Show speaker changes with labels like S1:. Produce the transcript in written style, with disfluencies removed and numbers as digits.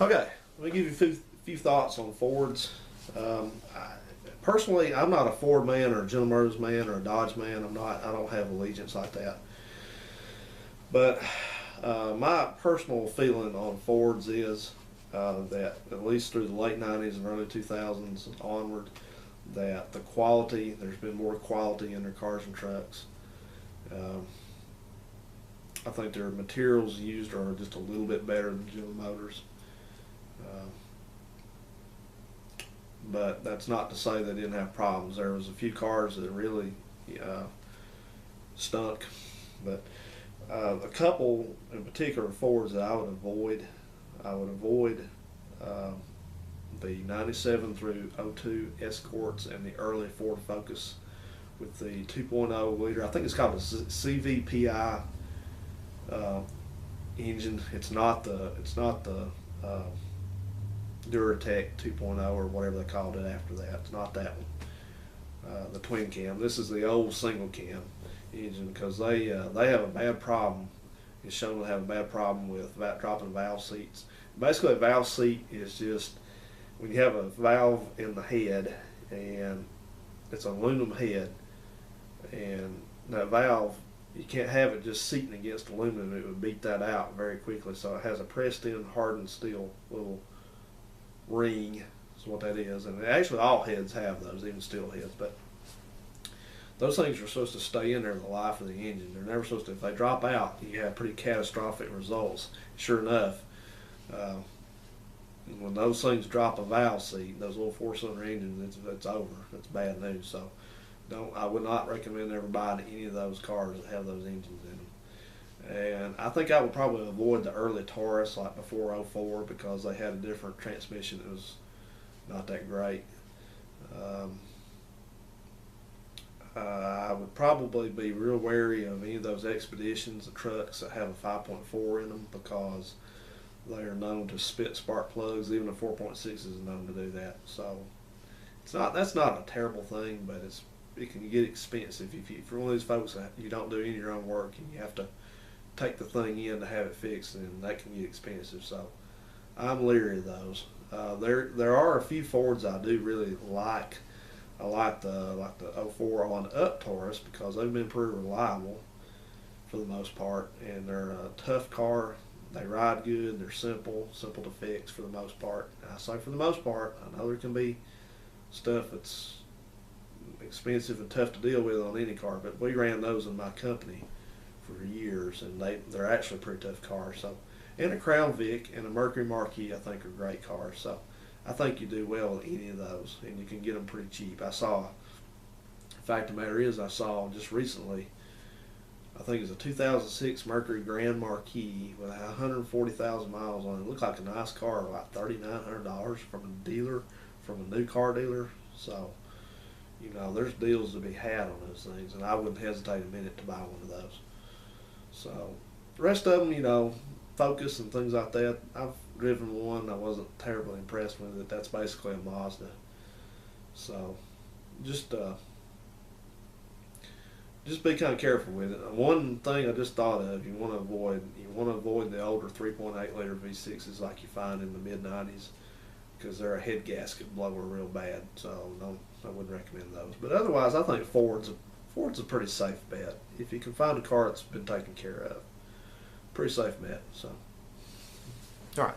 S1: Okay, let me give you a few thoughts on Fords. Personally, I'm not a Ford man or a General Motors man or a Dodge man. I'm not. I don't have allegiance like that. But my personal feeling on Fords is that at least through the late '90s and early 2000s and onward, that the quality, there's been more quality in their cars and trucks. Um, I think their materials used are just a little bit better than General Motors. Uh, but that's not to say they didn't have problems. There was a few cars that really uh, stunk, but a couple in particular Fords that I would avoid. I would avoid um, the '97 through '02 Escorts and the early Ford Focus with the 2.0 liter. I think it's called a CVPI uh, engine. It's not the uh, Duratec 2.0 or whatever they called it after that. It's not that one. The twin cam. This is the old single cam engine because they have a bad problem. It's shown to have a bad problem with dropping valve seats. Basically, a valve seat is just when you have a valve in the head and it's an aluminum head, and that valve, you can't have it just seating against aluminum. It would beat that out very quickly. So it has a pressed in hardened steel little ring is what that is. And actually all heads have those, even steel heads. But those things are supposed to stay in there the life of the engine. They're never supposed to, if they drop out, you have pretty catastrophic results. Sure enough, when those things drop a valve seat, those little four-cylinder engines, it's over. It's bad news. So I would not recommend ever buying any of those cars that have those engines in them. And I think I would probably avoid the early Taurus, like before '04, because they had a different transmission that was not that great. Um, I would probably be real wary of any of those Expeditions, the trucks that have a 5.4 in them, because they are known to spit spark plugs. Even a 4.6 is known to do that. So that's not a terrible thing, but it can get expensive if you're one of these folks that you don't do any of your own work and you have to take the thing in to have it fixed, and that can get expensive. So I'm leery of those. There are a few Fords I do really like. I like the '04 on up Taurus because they've been pretty reliable for the most part, and they're a tough car. They ride good. They're simple to fix for the most part. And I say for the most part. I know there can be stuff that's expensive and tough to deal with on any car, but we ran those in my company for years, and they're actually pretty tough cars. So, and a Crown Vic and a Mercury Marquis I think are great cars. So I think you do well with any of those, and you can get them pretty cheap. Fact of the matter is, I saw just recently, I think it's a 2006 Mercury Grand Marquis with 140,000 miles on it. It looked like a nice car, like $3,900 from a dealer, from a new car dealer. So, there's deals to be had on those things, and I wouldn't hesitate a minute to buy one of those. So, the rest of them, Focus and things like that, I've driven one. I wasn't terribly impressed with it. That's basically a Mazda. So, just be kind of careful with it. One thing I just thought of, you want to avoid the older 3.8 liter V6s like you find in the mid '90s, because they're a head gasket blower real bad. So I wouldn't recommend those. But otherwise, I think Ford's a pretty safe bet if you can find a car that's been taken care of. Pretty safe bet. So,
S2: All right.